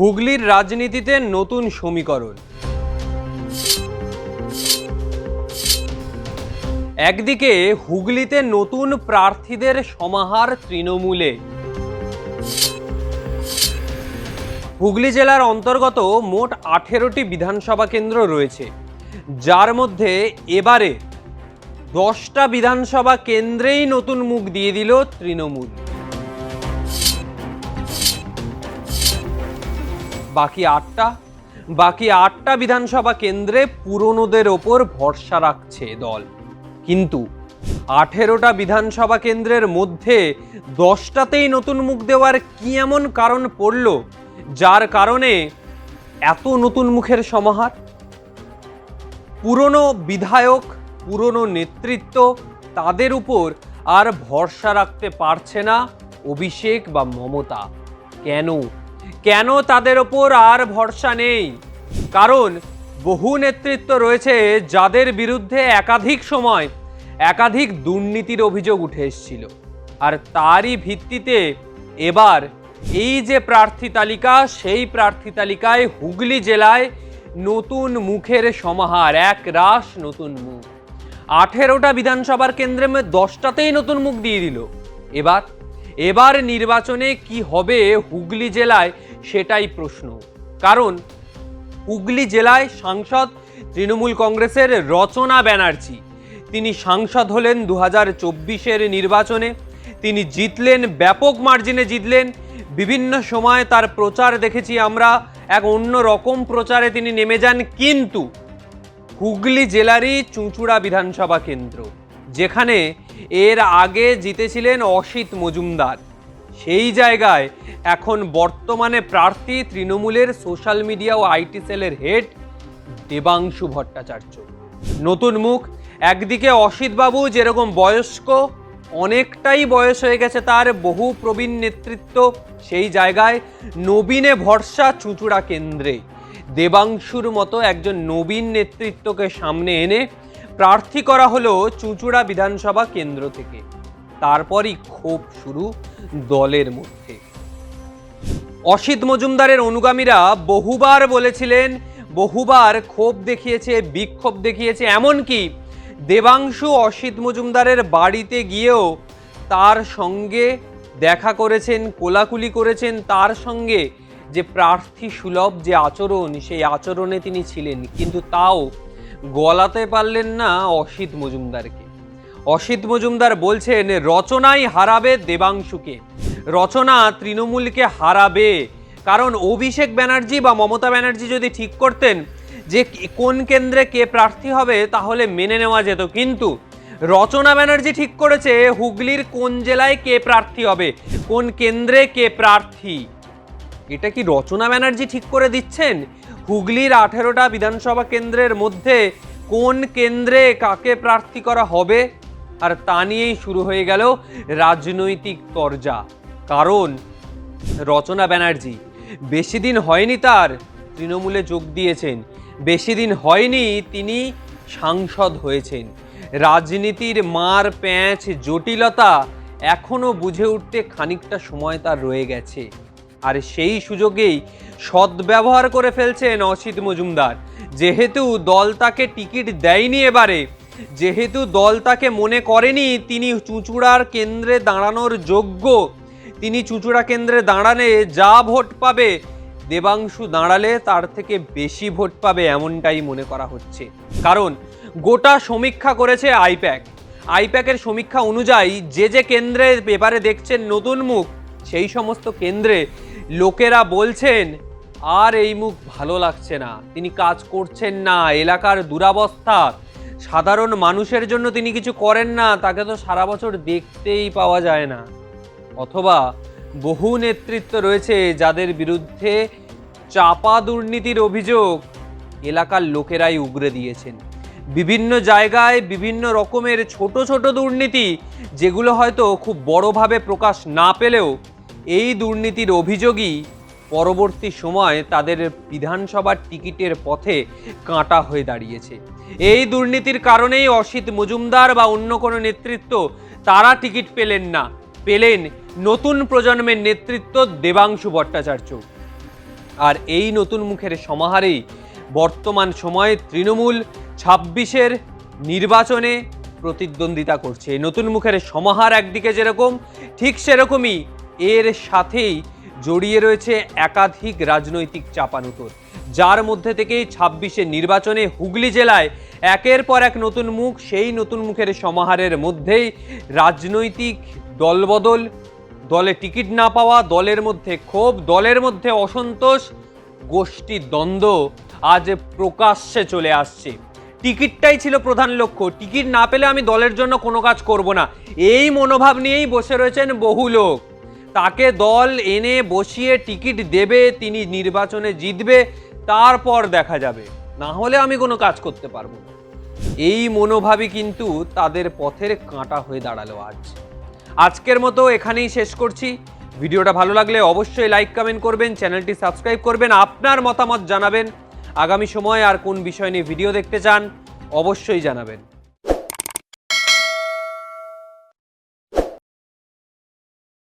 হুগলির রাজনীতিতে নতুন সমীকরণ। একদিকে হুগলিতে নতুন প্রার্থীদের সমাহার তৃণমূলে। হুগলি জেলার অন্তর্গত মোট 18টি বিধানসভা কেন্দ্র রয়েছে, যার মধ্যে এবারে 10টা বিধানসভা কেন্দ্রেই নতুন মুখ দিয়ে দিল তৃণমূল। বাকি আটটা বিধানসভা কেন্দ্রে পুরনোদের ওপর ভরসা রাখছে দল। কিন্তু 18টা বিধানসভা কেন্দ্রের মধ্যে 10টাতেই নতুন মুখ দেওয়ার কি এমন কারণ পড়ল, যার কারণে এত নতুন মুখের সমাহার? পুরনো বিধায়ক, পুরনো নেতৃত্ব, তাদের উপর আর ভরসা রাখতে পারছে না অভিষেক বা মমতা। কেন তাদের ওপর আর ভরসা নেই? কারণ বহু নেতৃত্ব রয়েছে যাদের বিরুদ্ধে একাধিক সময় একাধিক দুর্নীতির অভিযোগ উঠে এসেছিল, আর তারই ভিত্তিতে এবার এই যে প্রার্থী তালিকা, সেই প্রার্থী তালিকায় হুগলি জেলায় নতুন মুখের সমাহার, এক রাশ নতুন মুখ। 18টা বিধানসভার কেন্দ্রে 10টাতেই নতুন মুখ দিয়ে দিল। এবার নির্বাচনে কি হবে হুগলি জেলায়, সেটাই প্রশ্ন। কারণ হুগলি জেলায় সাংসদ তৃণমূল কংগ্রেসের রচনা ব্যানার্জি, তিনি সাংসদ হলেন 2024-এর নির্বাচনে। তিনি জিতলেন, ব্যাপক মার্জিনে জিতলেন। বিভিন্ন সময় তার প্রচার দেখেছি আমরা, এক অন্য রকম প্রচারে তিনি নেমে যান। কিন্তু হুগলি জেলারই চুঁচুড়া বিধানসভা কেন্দ্র, যেখানে এর আগে জিতেছিলেন অসিত মজুমদার, সেই জায়গায় এখন বর্তমানে প্রার্থী তৃণমূলের সোশ্যাল মিডিয়া ও আইটি সেলের হেড দেবাংশু ভট্টাচার্য। নতুন মুখ। একদিকে অসিত বাবু যেরকম বয়স্ক, অনেকটাই বয়স হয়ে গেছে তার, বহু প্রবীণ নেতৃত্ব, সেই জায়গায় নবীনে ভরসা চুঁচুড়া কেন্দ্রে। দেবাংশুর মতো একজন নবীন নেতৃত্বকে সামনে এনে প্রার্থী করা হলো চুঁচুড়া বিধানসভা কেন্দ্র থেকে। তারপরই ক্ষোভ শুরু দলের মধ্যে। অসিত মজুমদারের অনুগামীরা বহুবার বলেছিলেন, বহুবার ক্ষোভ দেখিয়েছে, বিক্ষোভ দেখিয়েছে। এমনকি দেবাংশু অসিত মজুমদারের বাড়িতে গিয়েও তার সঙ্গে দেখা করেছেন, কোলাকুলি করেছেন। তার সঙ্গে যে প্রার্থী সুলভ যে আচরণ, সেই আচরণে তিনি ছিলেন, কিন্তু তাও গলাতে পারলেন না অসিত মজুমদারকে। অসিত মজুমদার বলছেন রচনাই হারাবে দেবাংশুকে, রচনা তৃণমূলকে হারাবে। কারণ অভিষেক ব্যানার্জি বা মমতা ব্যানার্জি যদি ঠিক করতেন যে কোন কেন্দ্রে কে প্রার্থী হবে, তাহলে মেনে নেওয়া যেত। কিন্তু রচনা ব্যানার্জি ঠিক করেছে হুগলির কোন জেলায় কে প্রার্থী হবে, কোন কেন্দ্রে কে প্রার্থী। এটা কি রচনা ব্যানার্জি ঠিক করে দিচ্ছেন হুগলির 18টা বিধানসভা কেন্দ্রের মধ্যে কোন কেন্দ্রে কাকে প্রার্থী করা হবে? আর তা নিয়েই শুরু হয়ে গেল রাজনৈতিক তরজা। কারণ রচনা ব্যানার্জি বেশি দিন হয়নি তার তৃণমূলে যোগ দিয়েছেন, বেশি দিন হয়নি তিনি সাংসদ হয়েছেন। রাজনীতির মার প্যাঁচ, জটিলতা এখনো বুঝে উঠতে খানিকটা সময় তার রয়ে গেছে। আর সেই সুযোগেই সদ্ব্যবহার করে ফেলছেন অসিত মজুমদার। যেহেতু দল তাকে টিকিট দেয়নি এবারে, যেহেতু দল তাকে মনে করেনি তিনি চুঁচুড়ার কেন্দ্রে দাঁড়ানোর যোগ্য, তিনি চুঁচুড়া কেন্দ্রে দাঁড়ালে যা ভোট পাবে, দেবাংশু দাঁড়ালে তার থেকে বেশি ভোট পাবে, এমনটাই মনে করা হচ্ছে। কারণ গোটা সমীক্ষা করেছে আইপ্যাকের সমীক্ষা অনুযায়ী যে কেন্দ্রে এবারে দেখছেন নতুন মুখ, সেই সমস্ত কেন্দ্রে লোকেরা বলছেন আর এই মুখ ভালো লাগছে না, তিনি কাজ করছেন না, এলাকার দুরাবস্থা, সাধারণ মানুষের জন্য তিনি কিছু করেন না, তাকে তো সারা বছর দেখতেই পাওয়া যায় না। অথবা বহু নেতৃত্ব রয়েছে যাদের বিরুদ্ধে চাপা দুর্নীতির অভিযোগ এলাকার লোকেরাই উগরে দিয়েছেন। বিভিন্ন জায়গায় বিভিন্ন রকমের ছোট ছোট দুর্নীতি, যেগুলো হয়তো খুব বড়ভাবে প্রকাশ না পেলেও এই দুর্নীতির অভিযোগই পরবর্তী সময় তাদের বিধানসভার টিকিটের পথে কাঁটা হয়ে দাঁড়িয়েছে। এই দুর্নীতির কারণেই অসিত মজুমদার বা অন্য কোনো নেতৃত্ব তারা টিকিট পেলেন না, পেলেন নতুন প্রজন্মের নেতৃত্ব দেবাংশু ভট্টাচার্য। আর এই নতুন মুখের সমাহারেই বর্তমান সময়ে তৃণমূল 26-এর নির্বাচনে প্রতিদ্বন্দ্বিতা করছে। এই নতুন মুখের সমাহার একদিকে যেরকম, ঠিক সেরকমই এর সাথেই জড়িয়ে রয়েছে একাধিক রাজনৈতিক চাপানুতোর, যার মধ্যে থেকেই 26-এর নির্বাচনে হুগলি জেলায় একের পর এক নতুন মুখ, সেই নতুন মুখের সমাহারের মধ্যেই রাজনৈতিক দলবদল, দলে টিকিট না পাওয়া, দলের মধ্যে ক্ষোভ, দলের মধ্যে অসন্তোষ, গোষ্ঠী দ্বন্দ্ব আজ প্রকাশ্যে চলে আসছে। টিকিটটাই ছিল প্রধান লক্ষ্য, টিকিট না পেলে আমি দলের জন্য কোনো কাজ করব না, এই মনোভাব নিয়েই বসে রয়েছেন বহু লোক। তাকে দল এনে বসিয়ে টিকিট দেবে, তিনি নির্বাচনে জিতবে, তারপর দেখা যাবে, না হলে আমি কোনো কাজ করতে পারবো না। এই মনোভাবই কিন্তু তাদের পথের কাঁটা হয়ে দাঁড়ালো আজ। আজকের মতো এখানেই শেষ করছি। ভিডিওটা ভালো লাগলে অবশ্যই লাইক কমেন্ট করবেন, চ্যানেলটি সাবস্ক্রাইব করবেন, আপনার মতামত জানাবেন। আগামী সময়ে আর কোন বিষয় নিয়ে ভিডিও দেখতে চান অবশ্যই জানাবেন।